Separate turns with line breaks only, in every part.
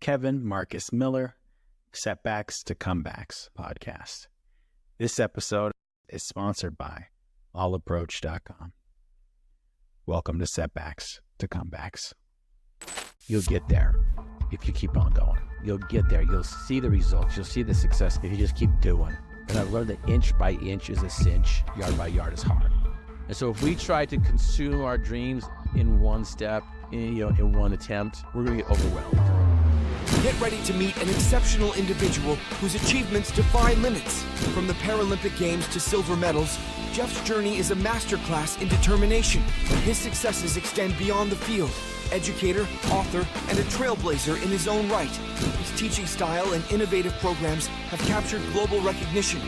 Kevin Marcus Miller, Setbacks to Comebacks podcast. This episode is sponsored by allapproach.com. Welcome to Setbacks to Comebacks. You'll get there if you keep on going. You'll get there. You'll see the results. You'll see the success if you just keep doing. And I've learned that inch by inch is a cinch, yard by yard is hard. And so if we try to consume our dreams in one step, in one attempt, we're going to get overwhelmed.
Get ready to meet an exceptional individual whose achievements defy limits. From the Paralympic Games to silver medals, Jeff's journey is a masterclass in determination. His successes extend beyond the field. Educator, author, and a trailblazer in his own right. His teaching style and innovative programs have captured global recognition.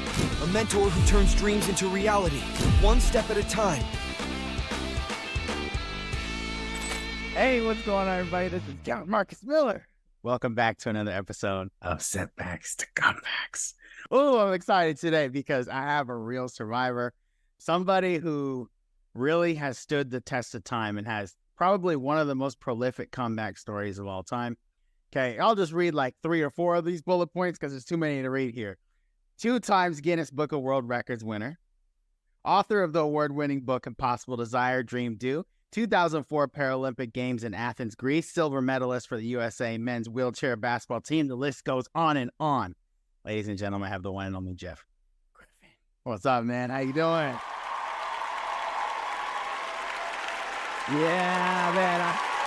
A mentor who turns dreams into reality, one step at a time.
Hey, what's going on, everybody? This is Kevin Marcus Miller. Welcome back to another episode of Setbacks to Comebacks. Oh, I'm excited today because I have a real survivor, somebody who really has stood the test of time and has probably one of the most prolific comeback stories of all time. Okay, I'll just read like 3 or 4 of these bullet points because there's too many to read here. 2 times Guinness Book of World Records winner, author of the award-winning book Impossible Desire, Dream Do, 2004 Paralympic Games in Athens, Greece, silver medalist for the USA men's wheelchair basketball team. The list goes on and on. Ladies and gentlemen, I have the one and only Jeff Griffin. What's up, man? How you doing? Yeah, man,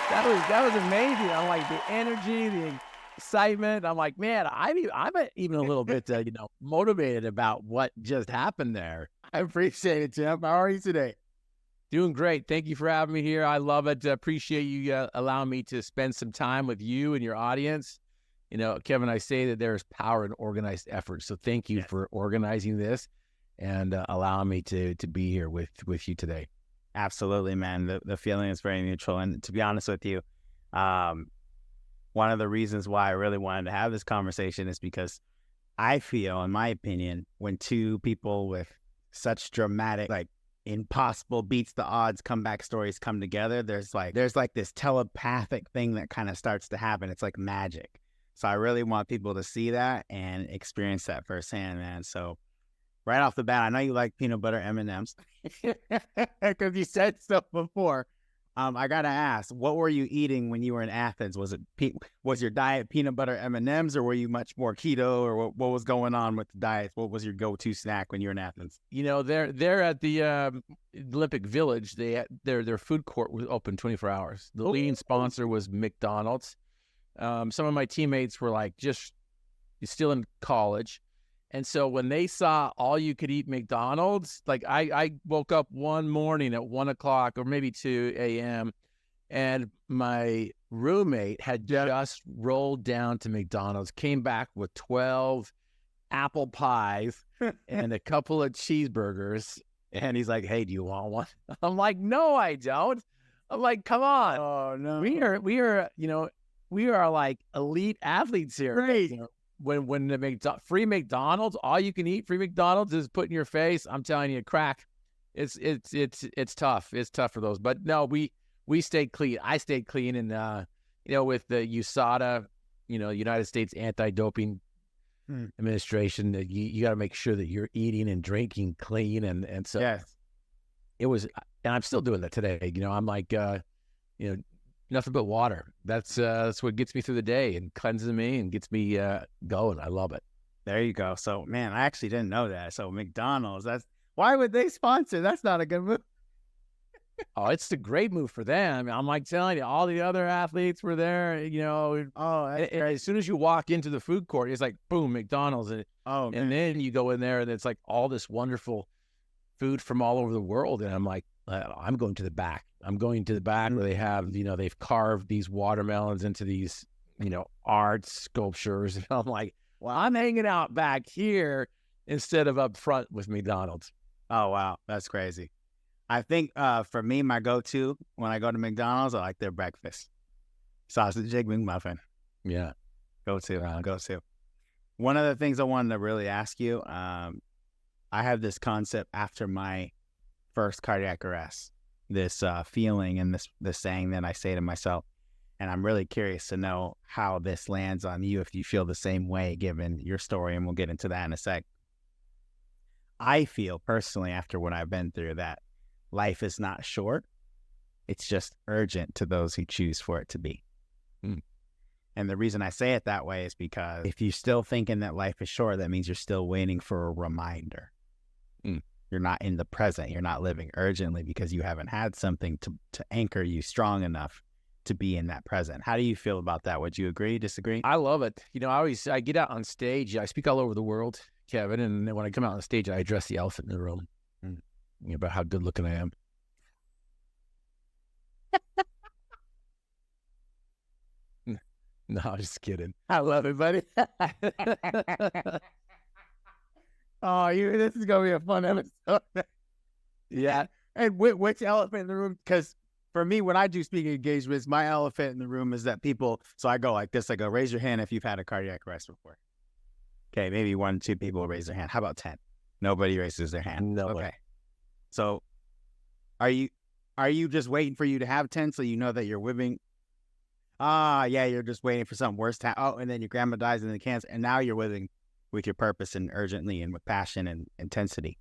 that was amazing. I like the energy, the excitement. I'm like, man, I'm even a little bit, motivated about what just happened there. I appreciate it, Jeff. How are you today?
Doing great. Thank you for having me here. I love it. Appreciate you allowing me to spend some time with you and your audience. Kevin, I say that there is power in organized effort. So thank you for organizing this and allowing me to be here with you today.
Absolutely, man. The feeling is very mutual. And to be honest with you, one of the reasons why I really wanted to have this conversation is because I feel, in my opinion, when two people with such dramatic, impossible beats the odds comeback stories come together, there's this telepathic thing that kind of starts to happen. It's like magic. So I really want people to see that and experience that firsthand, man. So right off the bat, I know you like peanut butter M&Ms because you said so before. I gotta ask, what were you eating when you were in Athens? Was your diet peanut butter M&Ms, or were you much more keto, or what was going on with the diet? What was your go-to snack when you were in Athens?
They're at the Olympic Village. Their food court was open 24 hours. The leading sponsor was McDonald's. Some of my teammates were still in college. And so when they saw all you could eat McDonald's, I woke up one morning at 1 o'clock or maybe 2 a.m. and my roommate had just rolled down to McDonald's, came back with 12 apple pies and a couple of cheeseburgers. And he's like, "Hey, do you want one?" I'm like, "No, I don't." I'm like, "Come on."
Oh, no.
We are like elite athletes here.
Right.
When the free McDonald's, all you can eat free McDonald's is put in your face. I'm telling you, crack. It's tough. It's tough for those. But no, we stayed clean. I stayed clean, and with the USADA, United States Anti-Doping Administration, you got to make sure that you're eating and drinking clean, and so
yes.
It was, and I'm still doing that today. I'm like, nothing but water. That's what gets me through the day and cleanses me and gets me going. I love it.
There you go. So, man, I actually didn't know that. So McDonald's, why would they sponsor? That's not a good move.
Oh, it's a great move for them. I'm like telling you, all the other athletes were there. As soon as you walk into the food court, it's like, boom, McDonald's. And then you go in there and it's like all this wonderful food from all over the world. And I'm like, I'm going to the back. Where they have, they've carved these watermelons into these, art sculptures. And I'm like, well, I'm hanging out back here instead of up front with McDonald's.
Oh, wow. That's crazy. I think for me, my go-to when I go to McDonald's, I like their breakfast. Sausage, egg, McMuffin.
Yeah.
Go-to. One of the things I wanted to really ask you, I have this concept after my first cardiac arrest, this feeling and this saying that I say to myself, And I'm really curious to know how this lands on you, if you feel the same way, given your story, and we'll get into that in a sec. I feel personally, after what I've been through, that life is not short. It's just urgent to those who choose for it to be.
Mm.
And the reason I say it that way is because if you're still thinking that life is short, that means you're still waiting for a reminder.
Mm.
You're not in the present. You're not living urgently because you haven't had something to anchor you strong enough to be in that present. How do you feel about that? Would you agree, disagree?
I love it. You know, I get out on stage. I speak all over the world, Kevin, and then when I come out on stage, I address the elephant in the room about how good looking I am. No, I'm just kidding. I love it, buddy.
Oh, this is going to be a fun episode.
Yeah.
And which elephant in the room? Because for me, when I do speaking engagements, my elephant in the room is that people, so I go like this, I go, raise your hand if you've had a cardiac arrest before. Okay, maybe 1, 2 people raise their hand. How about 10? Nobody raises their hand.
No.
Okay. So are you just waiting for you to have 10 so you know that you're living? Yeah, you're just waiting for something worse to happen. Oh, and then your grandma dies in the cancer, and now you're living with your purpose and urgently and with passion and intensity.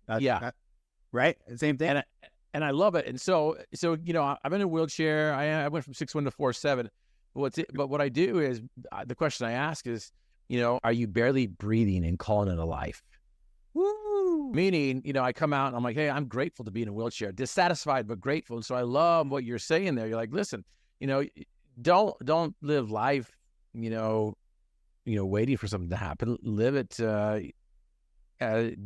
Right? Same thing.
And I love it. And so you know, I'm in a wheelchair. I went from 6'1" to 4'7". But what I do is, the question I ask is, you know, are you barely breathing and calling it a life?
Woo!
Meaning, you know, I come out and I'm like, hey, I'm grateful to be in a wheelchair, dissatisfied but grateful. And so I love what you're saying there. You're like, listen, you know, don't live life, you know, waiting for something to happen. Live it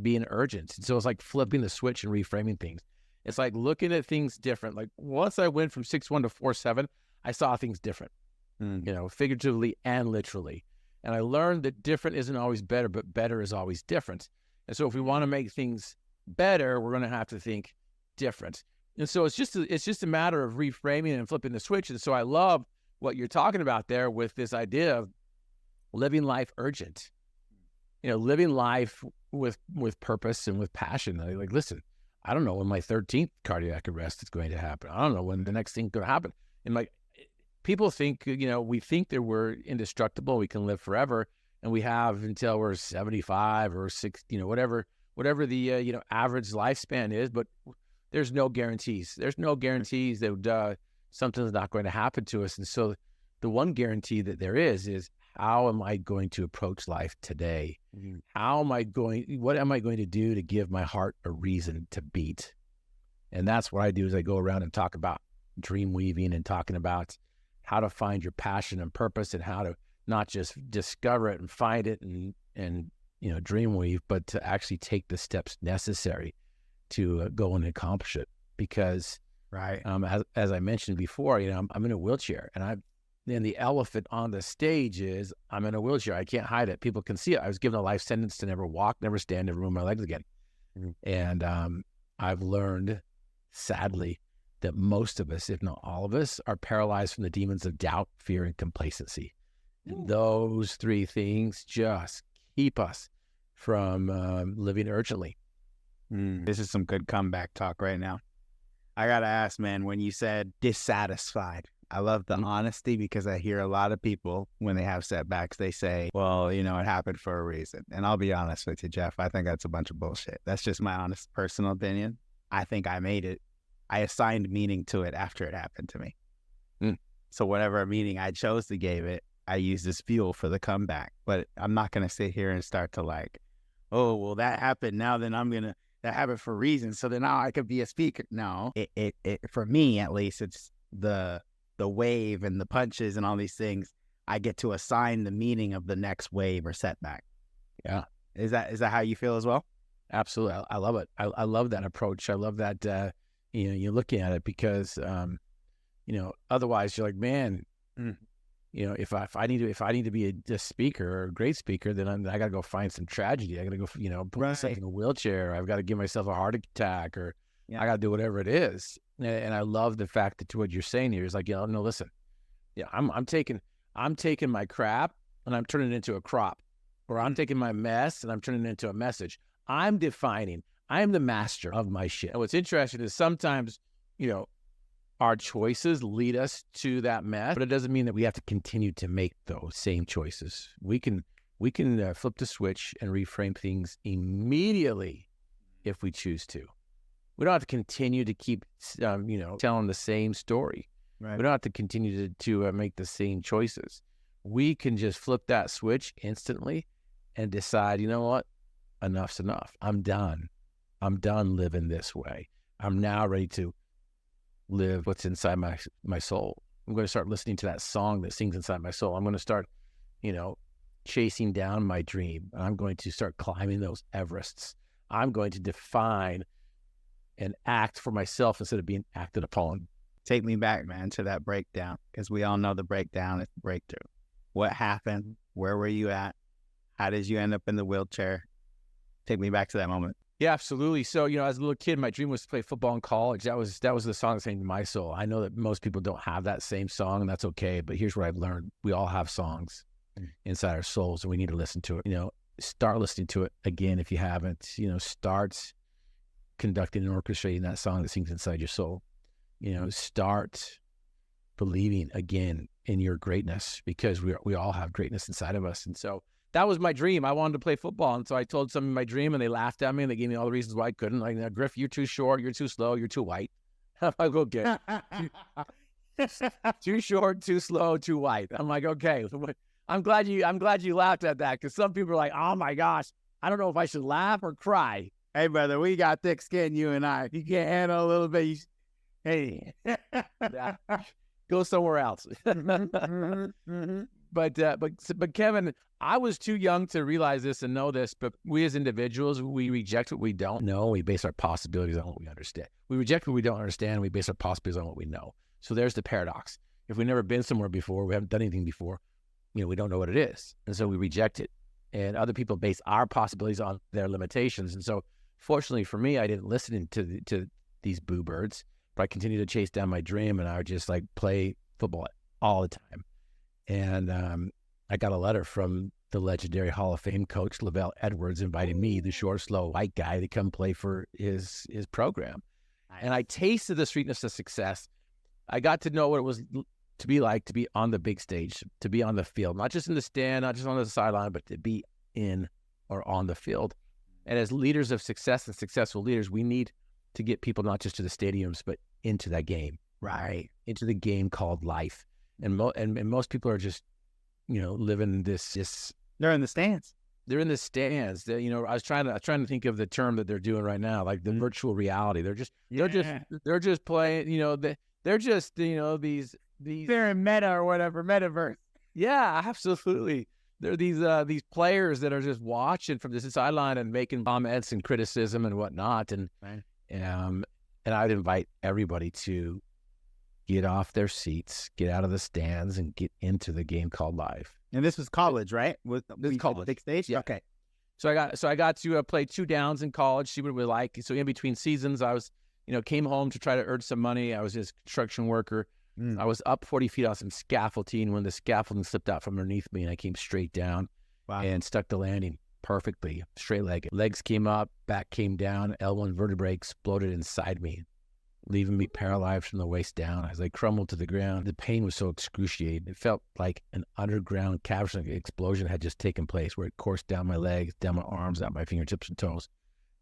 being urgent. So it's like flipping the switch and reframing things. It's like looking at things different. Like once I went from 6'1" to 4'7", I saw things different, you know, figuratively and literally. And I learned that different isn't always better, but better is always different. And so if we want to make things better, we're going to have to think different. And so it's just a matter of reframing and flipping the switch. And so I love what you're talking about there with this idea of living life urgent, you know, living life with purpose and with passion. Like, listen, I don't know when my 13th cardiac arrest is going to happen. I don't know when the next thing's going to happen. And like, people think, you know, we think that we're indestructible, we can live forever, and we have until we're 75 or 60, you know, whatever the you know, average lifespan is. But there's no guarantees. There's no guarantees that something's not going to happen to us. And so the one guarantee that there is how am I going to approach life today? Mm-hmm. What am I going to do to give my heart a reason to beat? And that's what I do, is I go around and talk about dream weaving and talking about how to find your passion and purpose, and how to not just discover it and find it and you know, dream weave, but to actually take the steps necessary to go and accomplish it. Because
right,
as I mentioned before, you know, I'm in a wheelchair, and the elephant on the stage is I'm in a wheelchair. I can't hide it. People can see it. I was given a life sentence to never walk, never stand, never move my legs again. Mm-hmm. And I've learned, sadly, that most of us, if not all of us, are paralyzed from the demons of doubt, fear, and complacency. And those three things just keep us from living urgently.
This is some good comeback talk right now. I got to ask, man, when you said dissatisfied, I love the honesty, because I hear a lot of people when they have setbacks, they say, well, you know, it happened for a reason. And I'll be honest with you, Jeff, I think that's a bunch of bullshit. That's just my honest personal opinion. I think I made it. I assigned meaning to it after it happened to me. So whatever meaning I chose to give it, I used as fuel for the comeback. But I'm not going to sit here and start to like, oh, well, that happened. Now then that happened for a reason. So then now I could be a speaker. No, it for me, at least, it's the wave and the punches and all these things. I get to assign the meaning of the next wave or setback.
Yeah.
Is that how you feel as well?
Absolutely. I love it. I love that approach. I love that, you know, you're looking at it, because, you know, otherwise you're like, man, you know, if I need to be a speaker or a great speaker, then I got to go find some tragedy. I got to go, you know, put myself in a wheelchair. I've got to give myself a heart attack, or I got to do whatever it is. And I love the fact that what you're saying here is like, you know, no, listen, yeah, I'm taking my crap and I'm turning it into a crop, or I'm taking my mess and I'm turning it into a message. I'm defining. I am the master of my shit. And what's interesting is sometimes, you know, Our choices lead us to that mess, but it doesn't mean that we have to continue to make those same choices. We can flip the switch and reframe things immediately if we choose to. We don't have to continue to keep, telling the same story.
Right.
We don't have to continue to make the same choices. We can just flip that switch instantly and decide, you know what? Enough's enough. I'm done. I'm done living this way. I'm now ready to live what's inside my soul. I'm going to start listening to that song that sings inside my soul. I'm going to start, chasing down my dream. I'm going to start climbing those Everests. I'm going to define and act for myself instead of being acted upon.
Take me back, man, to that breakdown, because we all know the breakdown is the breakthrough. What happened? Where were you at? How did you end up in the wheelchair? Take me back to that moment.
Yeah, absolutely. So, as a little kid, my dream was to play football in college. That was the song that sang to my soul. I know that most people don't have that same song, and that's okay. But here's what I've learned. We all have songs inside our souls, and we need to listen to it. Start listening to it again if you haven't. Start conducting and orchestrating that song that sings inside your soul. Start believing again in your greatness, because we all have greatness inside of us. And so that was my dream. I wanted to play football. And so I told some of my dream, and they laughed at me, and they gave me all the reasons why I couldn't. Like, Griff, you're too short, you're too slow, you're too white. I'm like, okay. Too short, too slow, too white. I'm like, okay. I'm glad you laughed at that, because some people are like, oh my gosh, I don't know if I should laugh or cry.
Hey, brother, we got thick skin, you and I. If you can't handle a little bit, hey.
Go somewhere else. But Kevin, I was too young to realize this and know this, but we as individuals, we reject what we don't know. We base our possibilities on what we understand. We reject what we don't understand, and we base our possibilities on what we know. So there's the paradox. If we've never been somewhere before, we haven't done anything before, we don't know what it is. And so we reject it. And other people base our possibilities on their limitations. And so fortunately for me, I didn't listen to these boo birds, but I continued to chase down my dream, and I would just play football all the time. And I got a letter from the legendary Hall of Fame coach, Lavelle Edwards, inviting me, the short, slow, white guy, to come play for his program. And I tasted the sweetness of success. I got to know what it was to be like to be on the big stage, to be on the field, not just in the stand, not just on the sideline, but to be in or on the field. And as leaders of success and successful leaders, we need to get people not just to the stadiums, but into that game, right? Into the game called life. And most people are just, living this.
They're in the stands.
They're in the stands. I was trying to think of the term that they're doing right now, like the virtual reality. They're just playing. They're just these.
They're in meta or whatever, metaverse.
Yeah, absolutely. They're these players that are just watching from the sideline and making comments and criticism and whatnot. And I'd invite everybody to get off their seats, get out of the stands, and get into the game called life.
And this was college, right?
This is college.
Big stage?
Yeah.
Okay.
So I got to play 2 downs in college, see what it was like. So in between seasons, I was, came home to try to earn some money. I was just a construction worker. I was up 40 feet on some scaffolding when the scaffolding slipped out from underneath me, and I came straight down and stuck the landing perfectly, straight-legged. Legs came up, back came down, L1 vertebrae exploded inside me, leaving me paralyzed from the waist down. As I crumbled to the ground, the pain was so excruciating. It felt like an underground cavern explosion had just taken place, where it coursed down my legs, down my arms, out my fingertips and toes,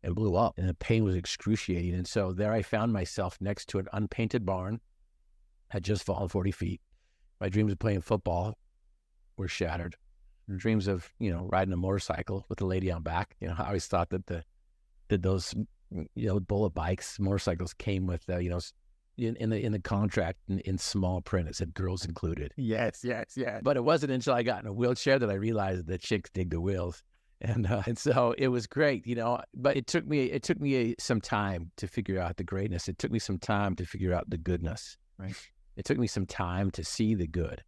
and blew up. And the pain was excruciating. And so there I found myself next to an unpainted barn, had just fallen 40 feet. My dreams of playing football were shattered. Dreams of, riding a motorcycle with a lady on back. I always thought that those bullet bikes, motorcycles came with, in the contract in small print, it said girls included.
Yes.
But it wasn't until I got in a wheelchair that I realized that chicks dig the wheels. And so it was great, but it took me some time to figure out the greatness. It took me some time to figure out the goodness.
Right.
It took me some time to see the good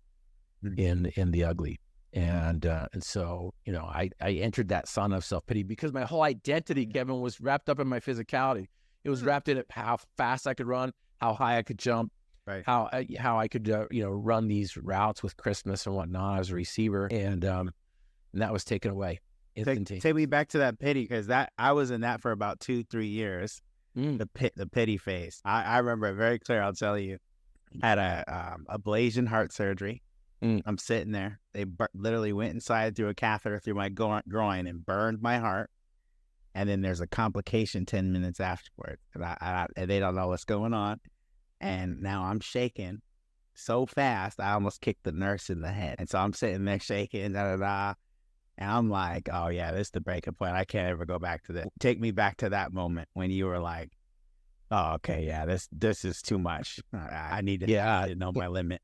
in the ugly. And so, I entered that sauna of self-pity because my whole identity, Kevin, was wrapped up in my physicality. It was wrapped in how fast I could run, how high I could jump,
right?
How I could, run these routes with Christmas and whatnot as a receiver. And that was taken away instantaneously.
Take me back to that pity, because I was in that for about 2-3 years. The pity phase. I remember it very clear. I'll tell you. had a ablation heart surgery. I'm sitting there. They literally went inside, threw a catheter through my groin and burned my heart. And then there's a complication 10 minutes afterward. And they don't know what's going on. And now I'm shaking so fast, I almost kicked the nurse in the head. And so I'm sitting there shaking, and I'm like, oh, yeah, this is the breaking point. I can't ever go back to this. Take me back to that moment when you were like, oh, okay, yeah, this is too much. I need to know my limit.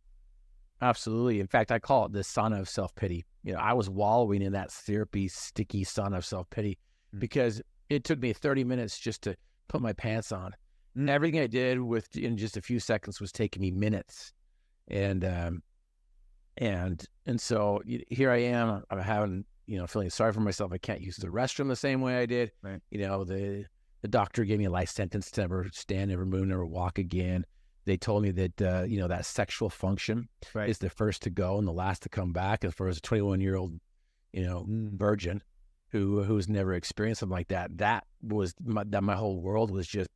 Absolutely. In fact, I call it the sauna of self-pity. I was wallowing in that syrupy, sticky sauna of self-pity because it took me 30 minutes just to put my pants on. Everything I did in just a few seconds was taking me minutes. And so here I am, I'm having, feeling sorry for myself. I can't use the restroom the same way I did.
Right.
The doctor gave me a life sentence to never stand, never move, never walk again. They told me that, that sexual function is the first to go and the last to come back. As far as a 21-year-old, virgin who's never experienced something like that, that was my whole world was just,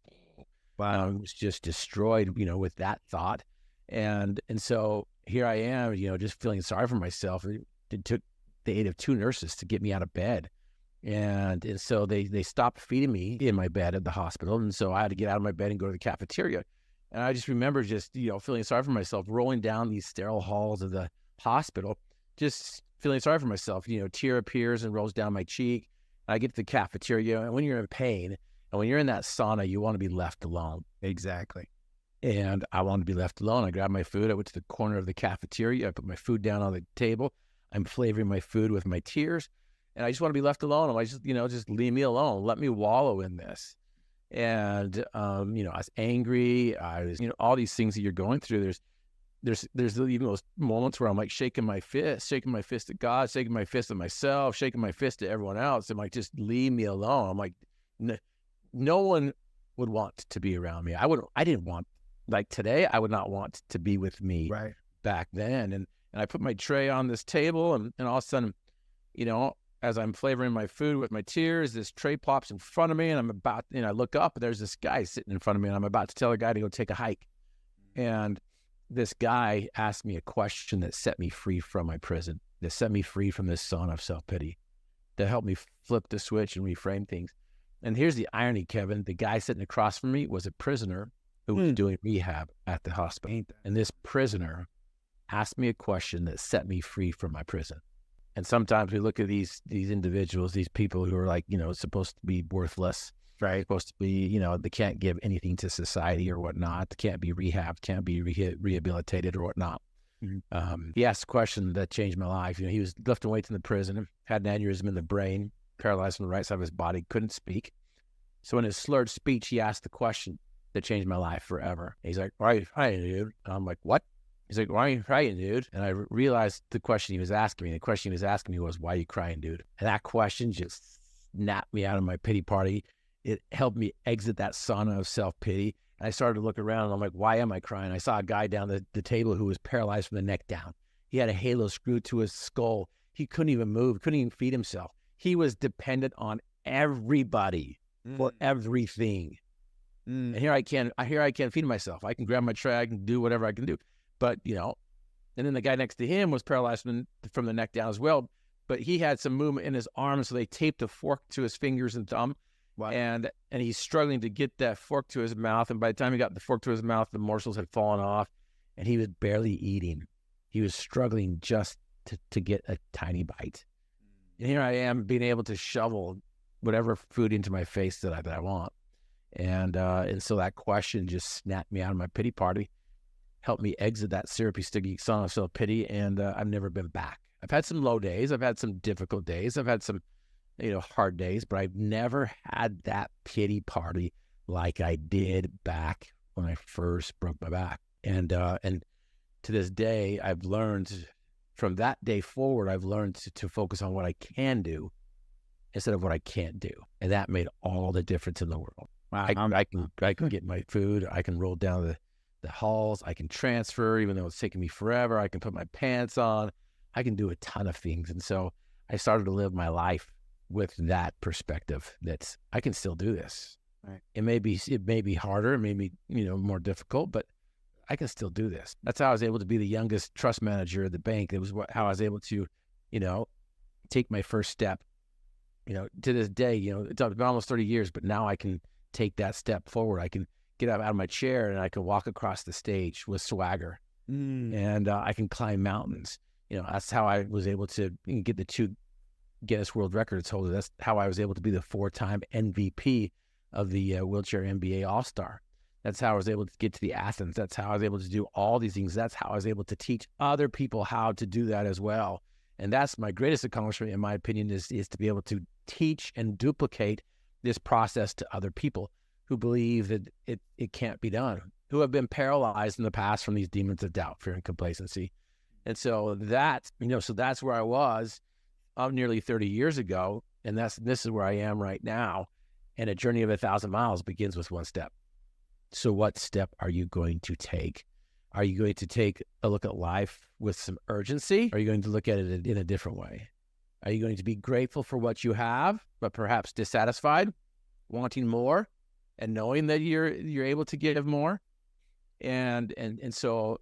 was just destroyed, with that thought. And so here I am, just feeling sorry for myself. It took the aid of 2 nurses to get me out of bed. And so they stopped feeding me in my bed at the hospital. And so I had to get out of my bed and go to the cafeteria. And I just remember just, feeling sorry for myself, rolling down these sterile halls of the hospital, just feeling sorry for myself. Tear appears and rolls down my cheek. I get to the cafeteria, and when you're in pain and when you're in that sauna, you want to be left alone.
Exactly.
And I wanted to be left alone. I grabbed my food. I went to the corner of the cafeteria. I put my food down on the table. I'm flavoring my food with my tears. And I just want to be left alone. I'm like, just leave me alone. Let me wallow in this. And, I was angry. I was, all these things that you're going through. There's even those moments where I'm like shaking my fist at God, shaking my fist at myself, shaking my fist at everyone else. I'm like, just leave me alone. I'm like, no one would want to be around me. I didn't want, like today, I would not want to be with me back then. And I put my tray on this table, and all of a sudden, as I'm flavoring my food with my tears, this tray pops in front of me, and I look up, and there's this guy sitting in front of me, and I'm about to tell the guy to go take a hike. And this guy asked me a question that set me free from my prison, that set me free from this sauna of self-pity, that helped me flip the switch and reframe things. And here's the irony, Kevin. The guy sitting across from me was a prisoner who was doing rehab at the hospital. And this prisoner asked me a question that set me free from my prison. And sometimes we look at these individuals, these people who are like, supposed to be worthless, right? Supposed to be, they can't give anything to society or whatnot. They can't be rehabbed, can't be rehabilitated or whatnot. He asked a question that changed my life. He was lifting weights in the prison, had an aneurysm in the brain, paralyzed on the right side of his body, couldn't speak. So in his slurred speech, he asked the question that changed my life forever. He's like, "Why are you crying, dude?" And I'm like, "What?" He's like, "Why are you crying, dude?" And I realized the question he was asking me. The question he was asking me was, "Why are you crying, dude?" And that question just snapped me out of my pity party. It helped me exit that sauna of self-pity. And I started to look around, and I'm like, why am I crying? I saw a guy down the table who was paralyzed from the neck down. He had a halo screwed to his skull. He couldn't even move, couldn't even feed himself. He was dependent on everybody for everything. And here I can't feed myself. I can grab my tray, I can do whatever I can do. But, and then the guy next to him was paralyzed from the neck down as well. But he had some movement in his arms, so they taped a fork to his fingers and thumb. Wow. And he's struggling to get that fork to his mouth. And by the time he got the fork to his mouth, the morsels had fallen off, and he was barely eating. He was struggling just to get a tiny bite. And here I am being able to shovel whatever food into my face that I want. And so that question just snapped me out of my pity party, helped me exit that syrupy, sticky sauna of self-pity, and I've never been back. I've had some low days. I've had some difficult days. I've had some, hard days, but I've never had that pity party like I did back when I first broke my back. And to this day, I've learned from that day forward, I've learned to focus on what I can do instead of what I can't do. And that made all the difference in the world. Wow. I can get my food. I can roll down the halls. I can transfer, even though it's taking me forever. I can put my pants on. I can do a ton of things. And so I started to live my life with that perspective that I can still do this. Right. It may be harder, it may be, more difficult, but I can still do this. That's how I was able to be the youngest trust manager at the bank. It was how I was able to, take my first step. To this day, it's been almost 30 years, but now I can take that step forward. I can get out of my chair and I can walk across the stage with swagger, and I can climb mountains. That's how I was able to get the 2 Guinness World Records holder. That's how I was able to be the 4-time MVP of the wheelchair NBA All-Star. That's how I was able to get to the Athens. That's how I was able to do all these things. That's how I was able to teach other people how to do that as well. And that's my greatest accomplishment, in my opinion, is to be able to teach and duplicate this process to other people who believe that it can't be done, who have been paralyzed in the past from these demons of doubt, fear, and complacency. And so that's where I was nearly 30 years ago. And this is where I am right now. And a journey of 1,000 miles begins with one step. So what step are you going to take? Are you going to take a look at life with some urgency? Are you going to look at it in a different way? Are you going to be grateful for what you have, but perhaps dissatisfied, wanting more, and knowing that you're able to give more? And so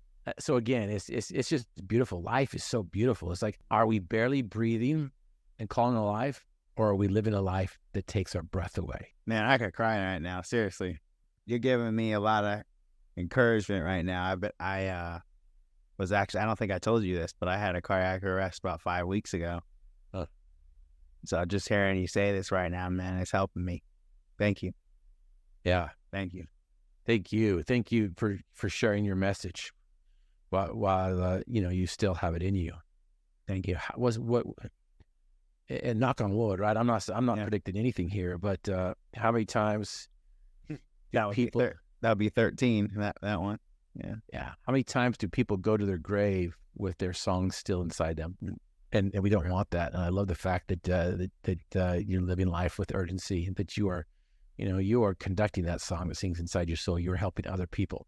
again, it's just beautiful. Life is so beautiful. It's like, are we barely breathing and calling it life, or are we living a life that takes our breath away?
Man, I could cry right now. Seriously. You're giving me a lot of encouragement right now. I was actually, I don't think I told you this, but I had a cardiac arrest about 5 weeks ago. So just hearing you say this right now, man, it's helping me. Thank you.
Yeah.
Thank you.
Thank you. Thank you for sharing your message while you still have it in you. Thank you. And knock on wood, right? I'm not predicting anything here, but how many times
that would be 13, that one. Yeah.
Yeah. How many times do people go to their grave with their songs still inside them? And we don't want that. And I love the fact that you're living life with urgency, and that you are conducting that song that sings inside your soul. You're helping other people.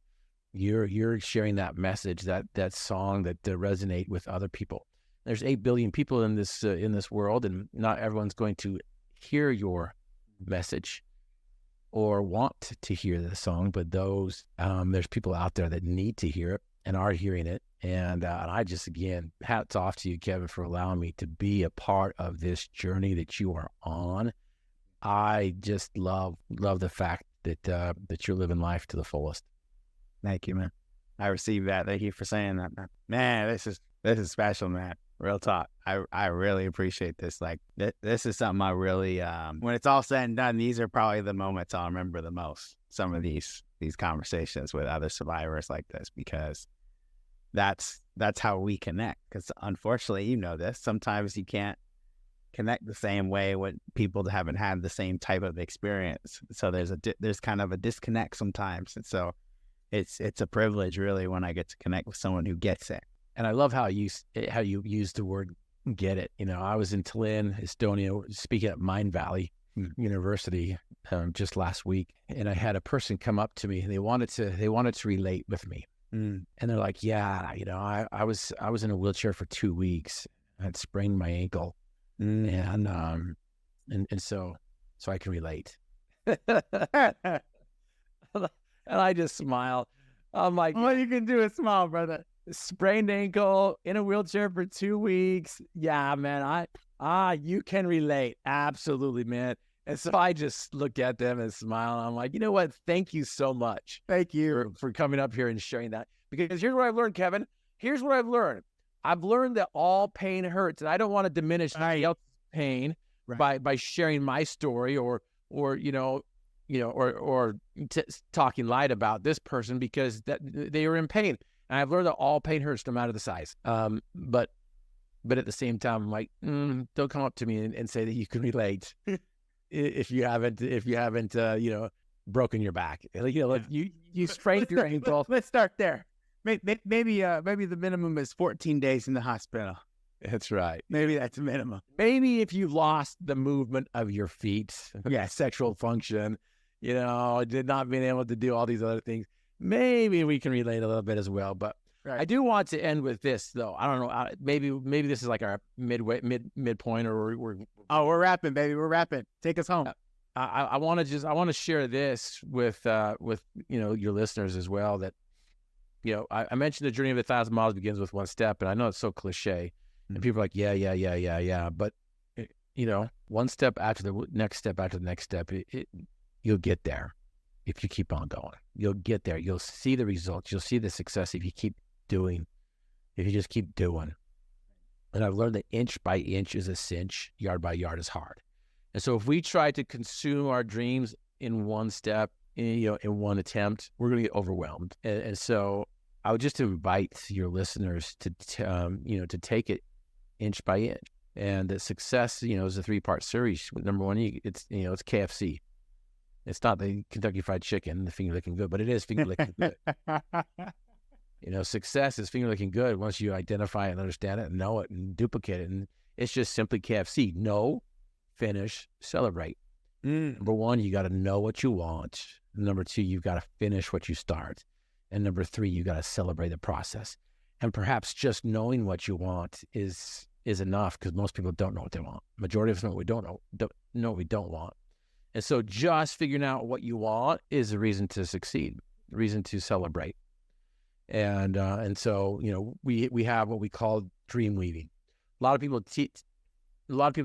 You're sharing that message, that song that resonate with other people. There's 8 billion people in this world, and not everyone's going to hear your message or want to hear the song, but there's people out there that need to hear it and are hearing it. And I just, again, hats off to you, Kevin, for allowing me to be a part of this journey that you are on. I just love the fact that you're living life to the fullest.
Thank you, man. I received that. Thank you for saying that, man. Man, this is special, man. Real talk. I really appreciate this. Like, this is something I really, when it's all said and done, these are probably the moments I'll remember the most. Some of these conversations with other survivors like this, because that's how we connect. Because unfortunately, you know this, sometimes you can't connect the same way with people that haven't had the same type of experience. So there's kind of a disconnect sometimes. And so it's a privilege, really, when I get to connect with someone who gets it.
And I love how you use the word "get it." I was in Tallinn, Estonia, speaking at Mindvalley University just last week, and I had a person come up to me, and they wanted to relate with me, and they're like, "Yeah, I was in a wheelchair for 2 weeks. I had sprained my ankle, and so I can relate." And I just smile. I'm like,
all you can do is smile, brother.
Sprained ankle, in a wheelchair for 2 weeks. Yeah, man, you can relate. Absolutely, man. And so I just look at them and smile. And I'm like, you know what? Thank you so much.
Thank you
for coming up here and sharing that. Because here's what I've learned, Kevin. Here's what I've learned. I've learned that all pain hurts, and I don't want to diminish anybody else's pain by sharing my story or talking light about this person, because they are in pain. And I've learned that all pain hurts, no matter the size. But at the same time, I'm like, don't come up to me and say that you can relate if you haven't broken your back. You sprained your ankle.
Let's start there. Maybe the minimum is 14 days in the hospital.
That's right.
Maybe that's a minimum.
Maybe if you lost the movement of your feet, sexual function, did not being able to do all these other things, maybe we can relate a little bit as well. But I do want to end with this, though. I don't know. Maybe this is like our midpoint, or
we're wrapping, baby. We're wrapping. Take us home.
I want to share this with your listeners as well. That I mentioned the journey of 1,000 miles begins with one step, and I know it's so cliche, and people are like, yeah. But, one step after the next step after the next step, you'll get there if you keep on going. You'll get there. You'll see the results. You'll see the success if you keep doing, if you just keep doing. And I've learned that inch by inch is a cinch, yard by yard is hard. And so if we try to consume our dreams in one step, in one attempt, we're going to get overwhelmed. And so I would just invite your listeners to take it inch by inch. And that success, is a 3-part series. Number one, it's KFC. It's not the Kentucky Fried Chicken, the finger licking good, but it is finger licking good. Success is finger licking good once you identify and understand it and know it and duplicate it. And it's just simply KFC. Know, finish, celebrate. Number one, you got to know what you want. Number two, you've got to finish what you start. And number three, you got to celebrate the process. And perhaps just knowing what you want is enough, because most people don't know what they want. Majority of us know what we don't know what we don't want. And so just figuring out what you want is a reason to succeed, a reason to celebrate. And so, we have what we call dream weaving. A lot of people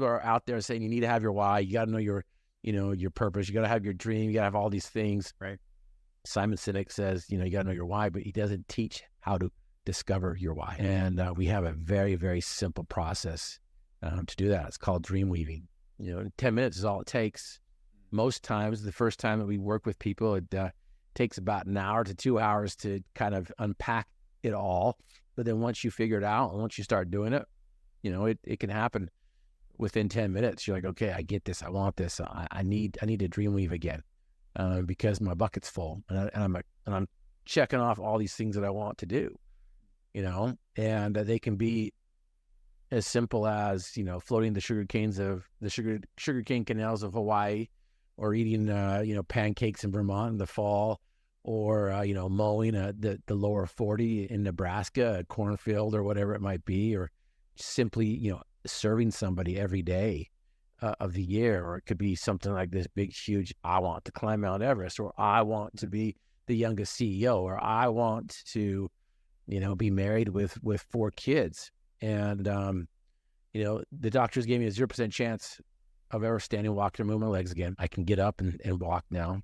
are out there saying you need to have your why. You got to know your purpose. You got to have your dream. You got to have all these things. Right. Simon Sinek says, you got to know your why, but he doesn't teach how to discover your why. And we have a very, very simple process to do that. It's called dream weaving. 10 minutes is all it takes. Most times, the first time that we work with people, it takes about an hour to 2 hours to kind of unpack it all. But then once you figure it out and once you start doing it, it can happen within 10 minutes. You're like, okay, I get this. I want this. I need to dream weave again because my bucket's full and I'm checking off all these things that I want to do, and they can be as simple as, floating the sugarcane canals of Hawaii, or eating, pancakes in Vermont in the fall, or, mowing the lower 40 in Nebraska, a cornfield or whatever it might be, or simply, serving somebody every day of the year. Or it could be something like this big, huge, I want to climb Mount Everest, or I want to be the youngest CEO, or I want to, be married with 4 kids. And, the doctors gave me a 0% chance of ever standing, walking, or moving my legs again. I can get up and walk now.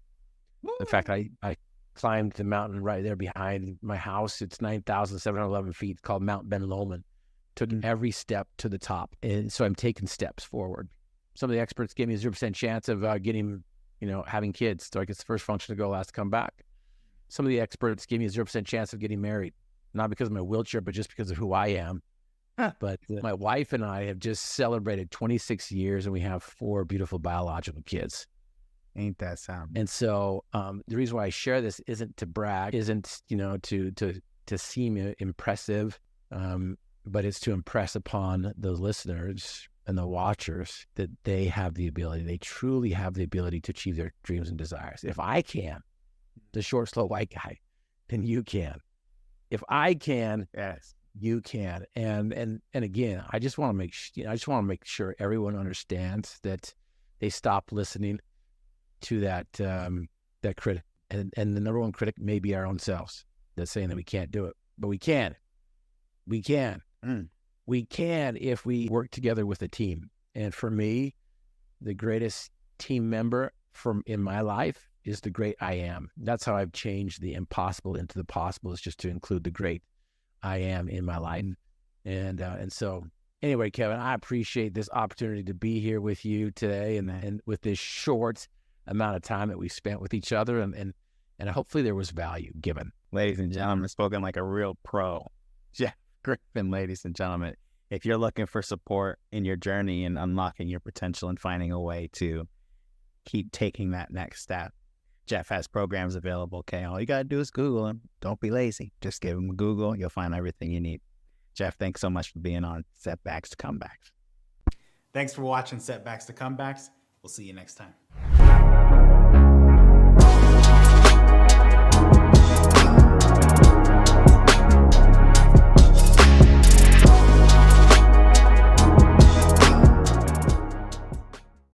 Woo! In fact, I climbed the mountain right there behind my house. It's 9,711 feet. It's called Mount Ben Lomond. Took every step to the top. And so I'm taking steps forward. Some of the experts gave me a 0% chance of having kids. So I guess the first function to go, last to come back. Some of the experts gave me a 0% chance of getting married. Not because of my wheelchair, but just because of who I am. But my wife and I have just celebrated 26 years, and we have 4 beautiful biological kids.
Ain't that something?
And so the reason why I share this isn't to brag, isn't to seem impressive, but it's to impress upon the listeners and the watchers that they have the ability. They truly have the ability to achieve their dreams and desires. If I can, the short, slow white guy, then you can. If I can,
yes,
you can. And again, I just want to make sure everyone understands that they stop listening to that critic. And the number one critic may be our own selves that's saying that we can't do it, but we can. We can. We can if we work together with a team. And for me, the greatest team member in my life is the great I am. That's how I've changed the impossible into the possible, is just to include the great I am in my life. And so anyway, Kevin, I appreciate this opportunity to be here with you today and with this short amount of time that we spent with each other. And hopefully there was value given.
Ladies and gentlemen, spoken like a real pro. Jeff Griffin, ladies and gentlemen. If you're looking for support in your journey and unlocking your potential and finding a way to keep taking that next step, Jeff has programs available, okay? All you got to do is Google him. Don't be lazy. Just give him a Google. You'll find everything you need. Jeff, thanks so much for being on Setbacks to Comebacks. Thanks for watching Setbacks to Comebacks. We'll see you next time.